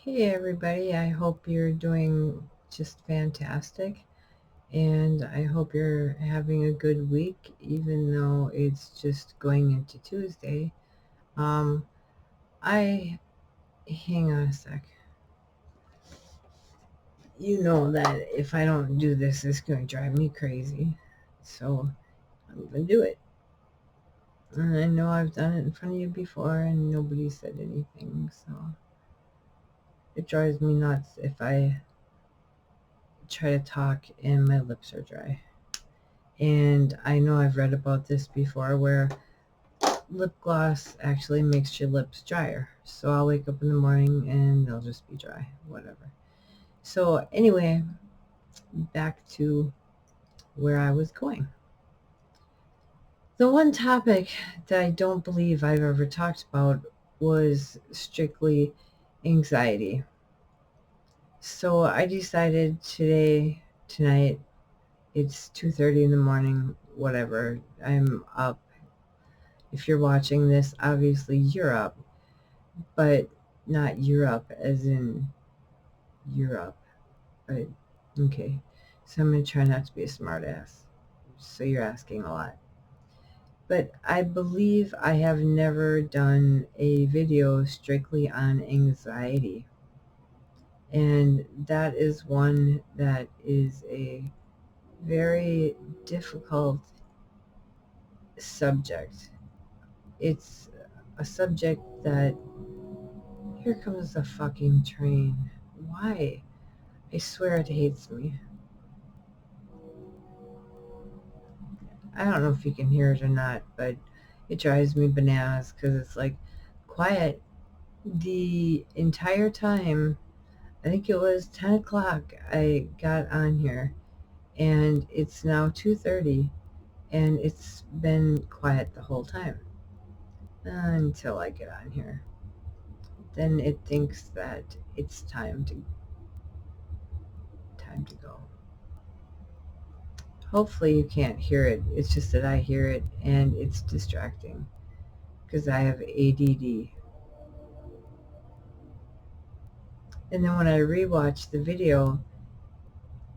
Hey everybody, I hope you're doing just fantastic and I hope you're having a good week even though it's just going into Tuesday. Um, I hang on a sec. You know that if I don't do this, it's going to drive me crazy. So I'm going to do it. And I know I've done it in front of you before and nobody said anything, so it drives me nuts if I try to talk and my lips are dry. And I know I've read about this before where lip gloss actually makes your lips drier. So I'll wake up in the morning and they'll just be dry, whatever. So anyway, back to where I was going. The one topic that I don't believe I've ever talked about was strictly anxiety. So I decided tonight, it's 2:30 in the morning, whatever. I'm up. If you're watching this, obviously you're up, but not Europe as in Europe. But okay. So I'm going to try not to be a smartass. So you're asking a lot. But I believe I have never done a video strictly on anxiety. And that is one that is a very difficult subject. It's a subject that, here comes the fucking train. Why? I swear it hates me. I don't know if you can hear it or not, but it drives me bananas because it's like quiet the entire time. I think it was 10 o'clock I got on here, and it's now 2:30, and it's been quiet the whole time until I get on here. Then it thinks that it's time to go. Hopefully you can't hear it. It's just that I hear it and it's distracting because I have ADD. And then when I rewatch the video,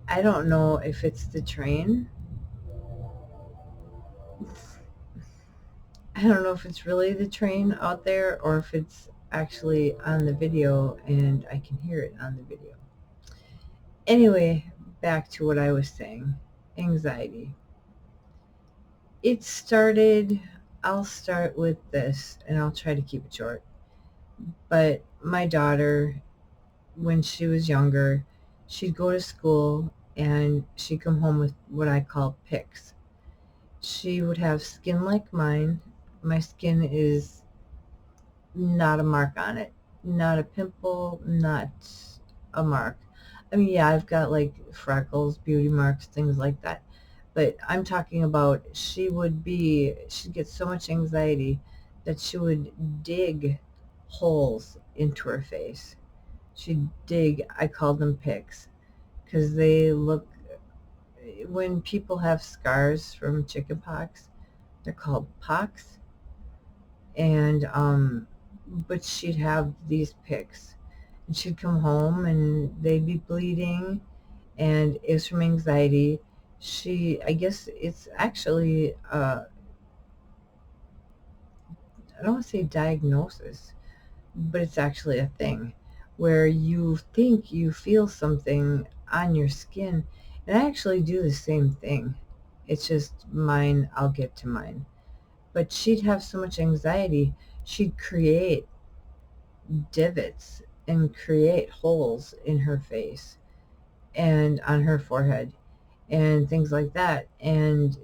I don't know if it's the train. I don't know if it's really the train out there or if it's actually on the video and I can hear it on the video. Anyway, back to what I was saying. Anxiety. It started, I'll start with this and I'll try to keep it short. But my daughter, when she was younger, she'd go to school and she'd come home with what I call pics. She would have skin like mine. My skin is not a mark on it, not a pimple, not a mark. I mean, yeah, I've got like freckles, beauty marks, things like that. But I'm talking about she'd get so much anxiety that she would dig holes into her face. She'd dig, I call them pics, because they look, when people have scars from chickenpox, they're called pox. And but she'd have these pics, and she'd come home and they'd be bleeding, and it was from anxiety. I guess it's actually, I don't want to say diagnosis, but it's actually a thing where you think you feel something on your skin, and I actually do the same thing. It's just mine, I'll get to mine. But she'd have so much anxiety, she'd create divots and create holes in her face and on her forehead and things like that. And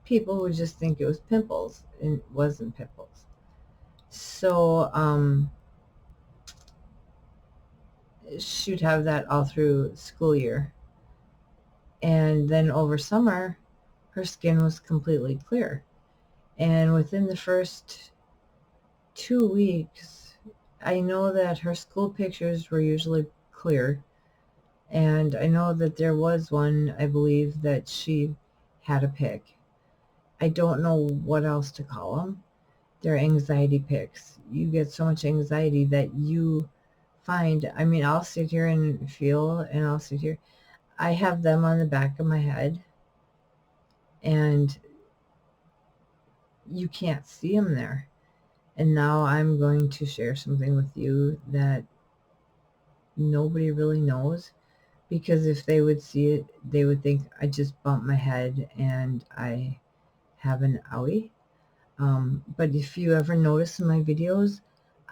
people would just think it was pimples, and it wasn't pimples. So she'd have that all through school year. And then over summer, her skin was completely clear. And within the first 2 weeks, I know that her school pictures were usually clear. And I know that there was one, I believe, that she had a pic. I don't know what else to call them. They're anxiety pics. You get so much anxiety that you find, I mean, I'll sit here and feel, and I'll sit here. I have them on the back of my head, and you can't see them there. And now I'm going to share something with you that nobody really knows, because if they would see it, they would think I just bumped my head and I have an owie. But if you ever notice in my videos,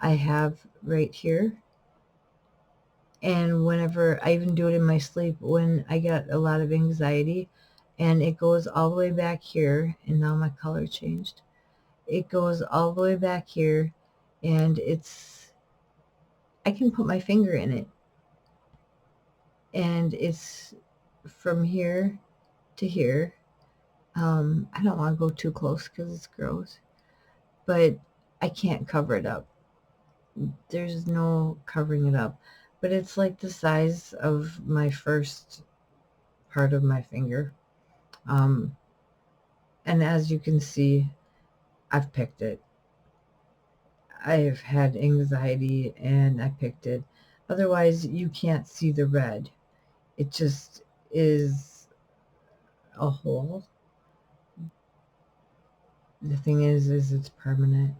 I have right here, and whenever I even do it in my sleep, when I get a lot of anxiety, and it goes all the way back here, and now my color changed. It goes all the way back here, and I can put my finger in it, and it's from here to here. I don't want to go too close because it's gross, but I can't cover it up. There's no covering it up, but it's like the size of my first part of my finger. And as you can see, I've picked it. I've had anxiety and I picked it. Otherwise, you can't see the red. It just is a hole. The thing is it's permanent.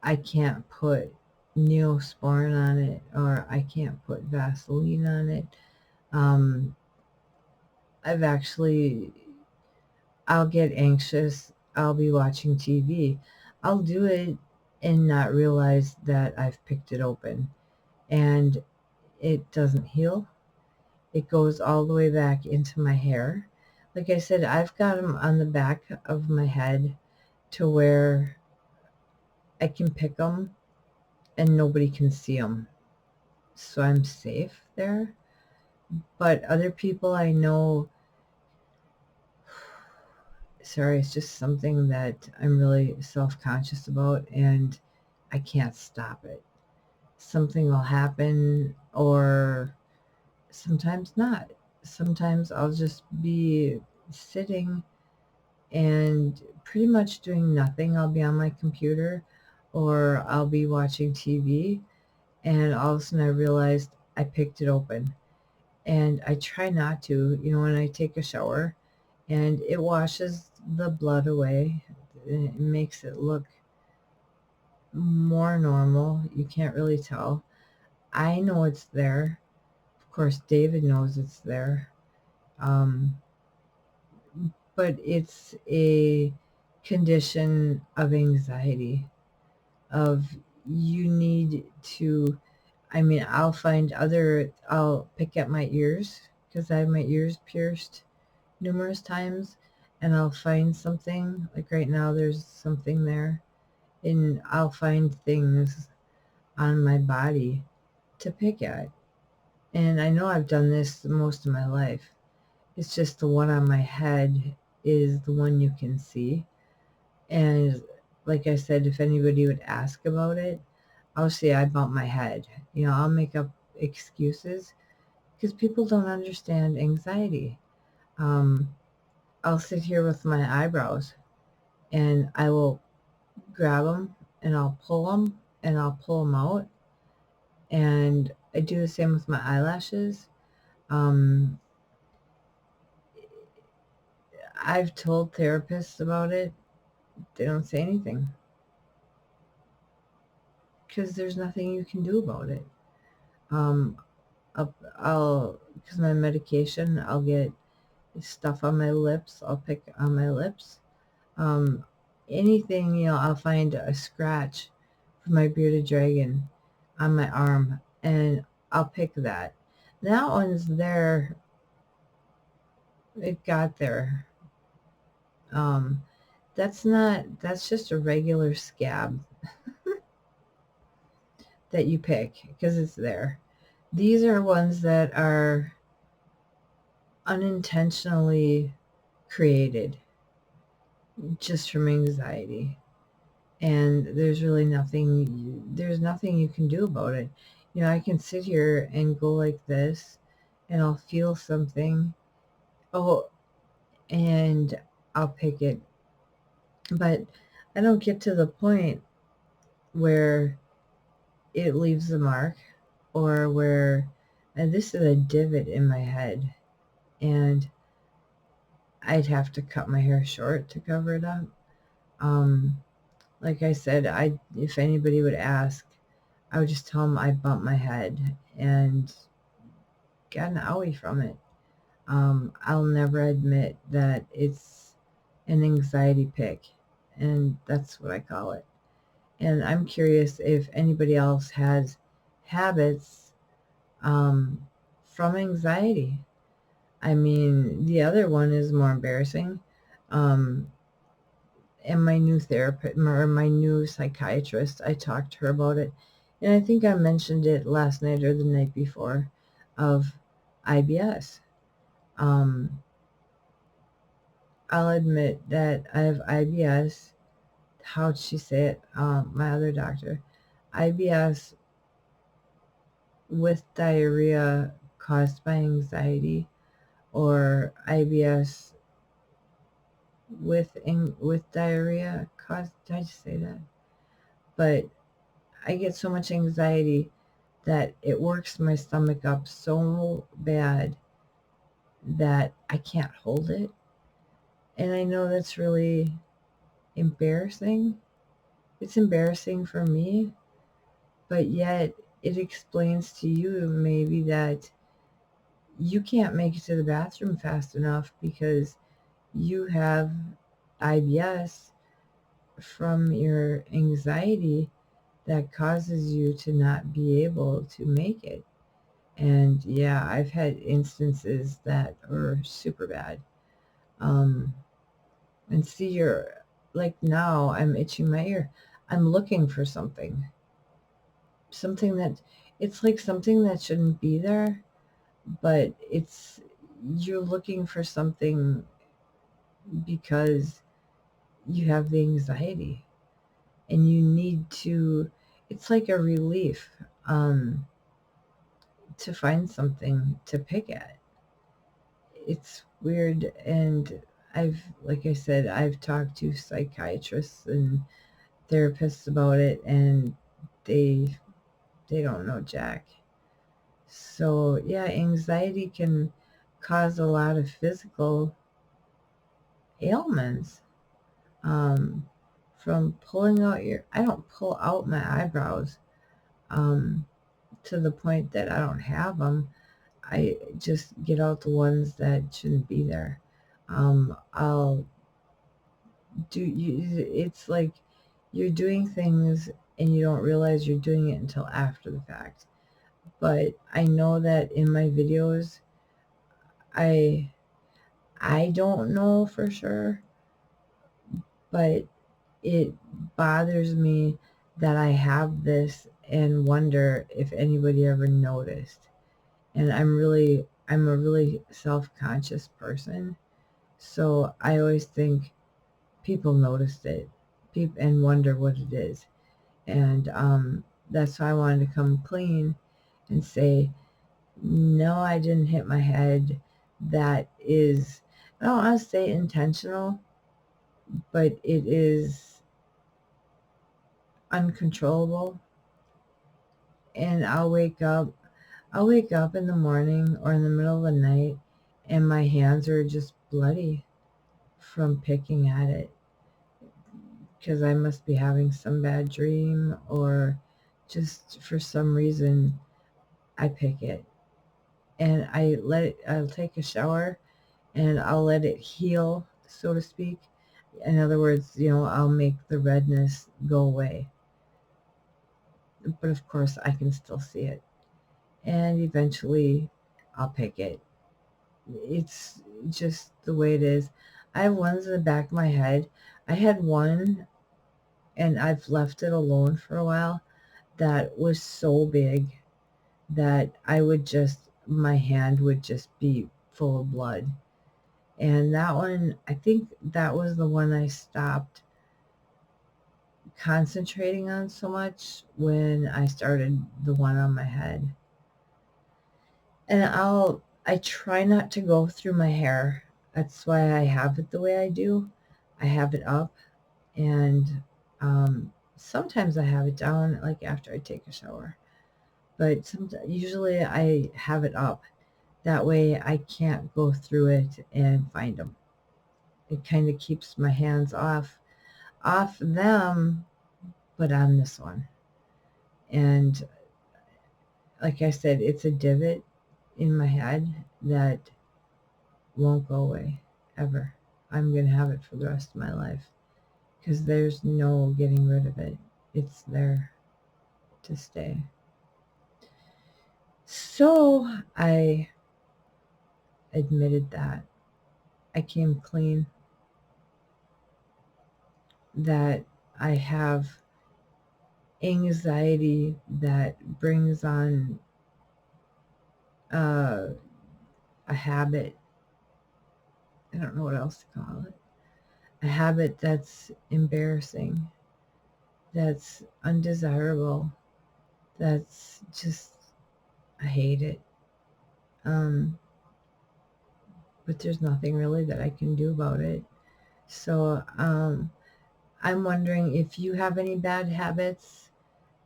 I can't put Neosporin on it, or I can't put Vaseline on it. I've actually, I'll get anxious. I'll be watching TV. I'll do it and not realize that I've picked it open. And it doesn't heal. It goes all the way back into my hair. Like I said, I've got them on the back of my head to where I can pick them and nobody can see them. So I'm safe there. But other people I know, sorry, it's just something that I'm really self-conscious about, and I can't stop it. Something will happen, or sometimes not. Sometimes I'll just be sitting and pretty much doing nothing. I'll be on my computer or I'll be watching TV, and all of a sudden I realized I picked it open. And I try not to, when I take a shower, and it washes the blood away. It makes it look more normal. You can't really tell. I know it's there. Of course, David knows it's there. But it's a condition of anxiety, of you need to, I'll pick at my ears because I have my ears pierced numerous times, and I'll find something, like right now there's something there, and I'll find things on my body to pick at. And I know I've done this most of my life. It's just the one on my head is the one you can see. And like I said, if anybody would ask about it, I'll say I bumped my head. I'll make up excuses because people don't understand anxiety. I'll sit here with my eyebrows and I will grab them and I'll pull them and I'll pull them out. And I do the same with my eyelashes. I've told therapists about it. They don't say anything because there's nothing you can do about it. I'll because my medication, I'll get stuff on my lips. I'll pick on my lips. Anything, I'll find a scratch from my bearded dragon on my arm, and I'll pick that. That one's there. It got there. That's just a regular scab that you pick because it's there. These are ones that are unintentionally created just from anxiety. And there's nothing you can do about it. I can sit here and go like this and I'll feel something. Oh, and I'll pick it. But I don't get to the point where it leaves a mark, or where, and this is a divot in my head, and I'd have to cut my hair short to cover it up. Like I said, if anybody would ask, I would just tell them I bumped my head and got an owie from it. I'll never admit that it's an anxiety pick, and that's what I call it. And I'm curious if anybody else has habits from anxiety. I mean, the other one is more embarrassing. Um, and my new therapist, or my new psychiatrist, I talked to her about it. And I think I mentioned it last night or the night before, of IBS. I'll admit that I have IBS. How'd she say it? My other doctor. IBS with diarrhea caused by anxiety, or IBS with diarrhea caused. Did I just say that? But I get so much anxiety that it works my stomach up so bad that I can't hold it. And I know that's really embarrassing. It's embarrassing for me, but yet it explains to you maybe that you can't make it to the bathroom fast enough because you have IBS from your anxiety that causes you to not be able to make it. And yeah, I've had instances that are super bad. And see, like now I'm itching my ear. I'm looking for something that, it's like something that shouldn't be there, but you're looking for something because you have the anxiety and you need to, it's like a relief to find something to pick at. It's weird. And like I said, I've talked to psychiatrists and therapists about it, and they don't know jack. So yeah, anxiety can cause a lot of physical ailments. Um, from pulling out I don't pull out my eyebrows um, to the point that I don't have them. I just get out the ones that shouldn't be there. I'll it's like you're doing things and you don't realize you're doing it until after the fact. But I know that in my videos, I I don't know for sure, but it bothers me that I have this and wonder if anybody ever noticed. And I'm a really self-conscious person. So I always think people noticed it and wonder what it is. And that's why I wanted to come clean and say, no, I didn't hit my head. That is, I don't want to say intentional, but it is uncontrollable. And I'll wake up in the morning or in the middle of the night and my hands are just bloody from picking at it, because I must be having some bad dream, or just for some reason I pick it. And I'll take a shower and I'll let it heal, so to speak. In other words, I'll make the redness go away. But of course, I can still see it. And eventually, I'll pick it. It's just the way it is. I have ones in the back of my head. I had one, and I've left it alone for a while, that was so big that my hand would just be full of blood. And that one, I think that was the one I stopped concentrating on so much when I started the one on my head. And I try not to go through my hair. That's why I have it the way I do. I have it up, and Sometimes I have it down like after I take a shower, but usually I have it up. That way I can't go through it and find them. It kind of keeps my hands off them, but on this one. And like I said, it's a divot in my head that won't go away ever. I'm going to have it for the rest of my life because there's no getting rid of it. It's there to stay. So I admitted that. I came clean that I have anxiety that brings on uh, a habit. I don't know what else to call it. A habit that's embarrassing, that's undesirable, that's just, I hate it. Um, but there's nothing really that I can do about it. So I'm wondering if you have any bad habits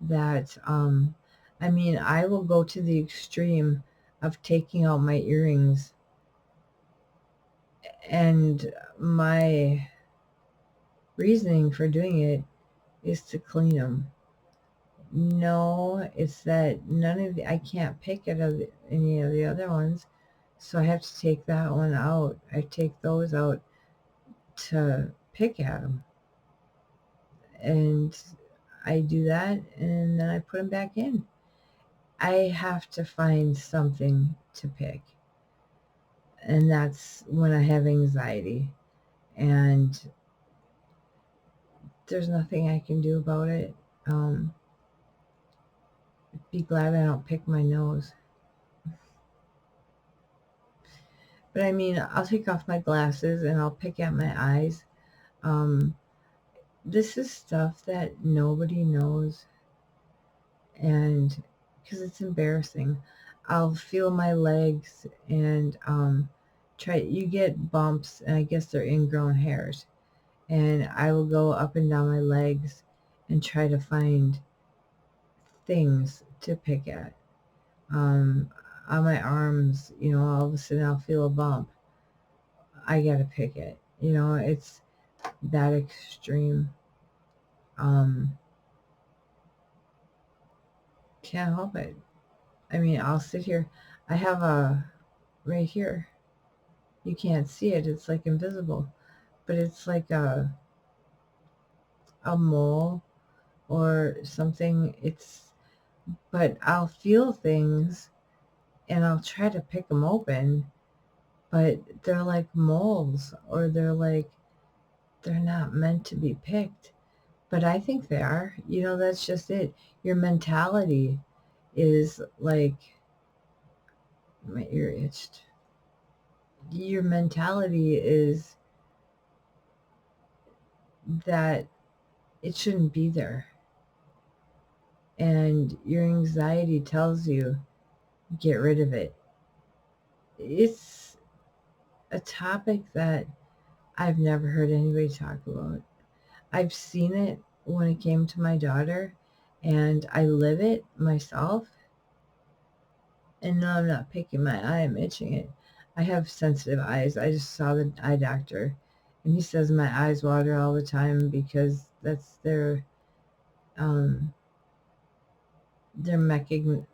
that, I mean, I will go to the extreme of taking out my earrings, and my reasoning for doing it is to clean them. No, it's that none of the, I can't pick at any of the other ones, so I have to take that one out. I take those out to pick at them, and I do that, and then I put them back in. I have to find something to pick, and that's when I have anxiety, and there's nothing I can do about it. Um, be glad I don't pick my nose. But I mean, I'll take off my glasses and I'll pick at my eyes. Um, this is stuff that nobody knows, and because it's embarrassing, I'll feel my legs and try. You get bumps, and I guess they're ingrown hairs, and I will go up and down my legs and try to find things to pick at. Um, on my arms, all of a sudden I'll feel a bump. I gotta pick it. It's that extreme. Um, can't help it. I mean, I'll sit here. I have a right here. You can't see it. It's like invisible, but it's like a mole or something. But I'll feel things and I'll try to pick them open, but they're like moles, or they're not meant to be picked. But I think they are. That's just it. Your mentality is like, my ear itched. Your mentality is that it shouldn't be there. And your anxiety tells you, get rid of it. It's a topic that I've never heard anybody talk about. I've seen it when it came to my daughter, and I live it myself. And no, I'm not picking my eye, I'm itching it. I have sensitive eyes. I just saw the eye doctor, and he says my eyes water all the time because that's um, their mechanism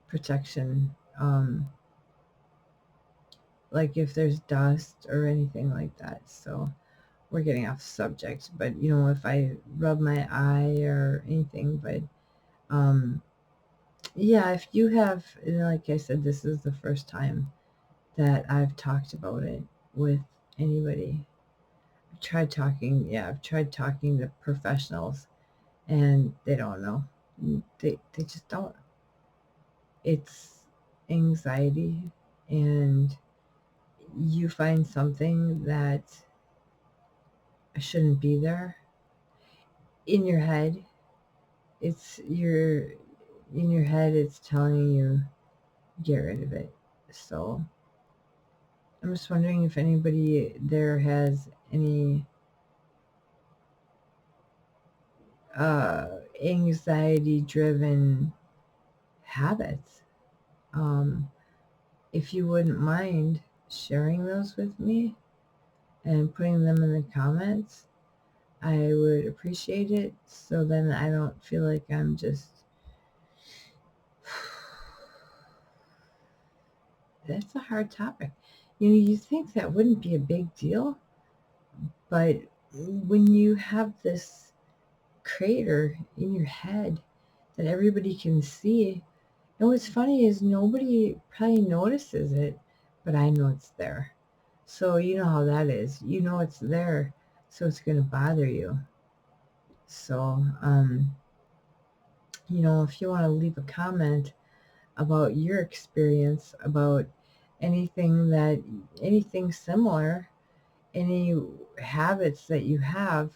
protection. Like if there's dust or anything like that. So we're getting off subject, but if I rub my eye or anything, but um, yeah, if you have, like I said, this is the first time that I've talked about it with anybody. I've tried talking to professionals, and they don't know. They just don't. It's anxiety, and you find something that shouldn't be there in your head. It's your In your head. It's telling you, get rid of it. So I'm just wondering if anybody there has any anxiety-driven habits. If you wouldn't mind sharing those with me and putting them in the comments, I would appreciate it, so then I don't feel like I'm just... That's a hard topic. You think that wouldn't be a big deal, but when you have this crater in your head that everybody can see, and what's funny is nobody probably notices it, but I know it's there. So you know how that is. You know it's there, so it's going to bother you. So, if you want to leave a comment about your experience, about anything similar, any habits that you have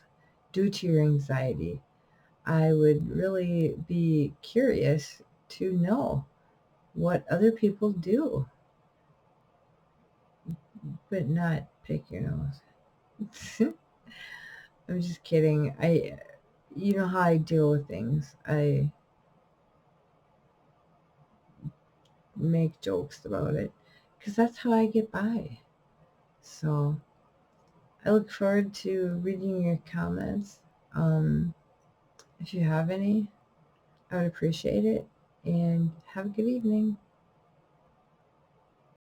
due to your anxiety, I would really be curious to know what other people do, but not pick your nose. I'm just kidding. You know how I deal with things. I make jokes about it because that's how I get by. So I look forward to reading your comments. If you have any, I would appreciate it. And have a good evening.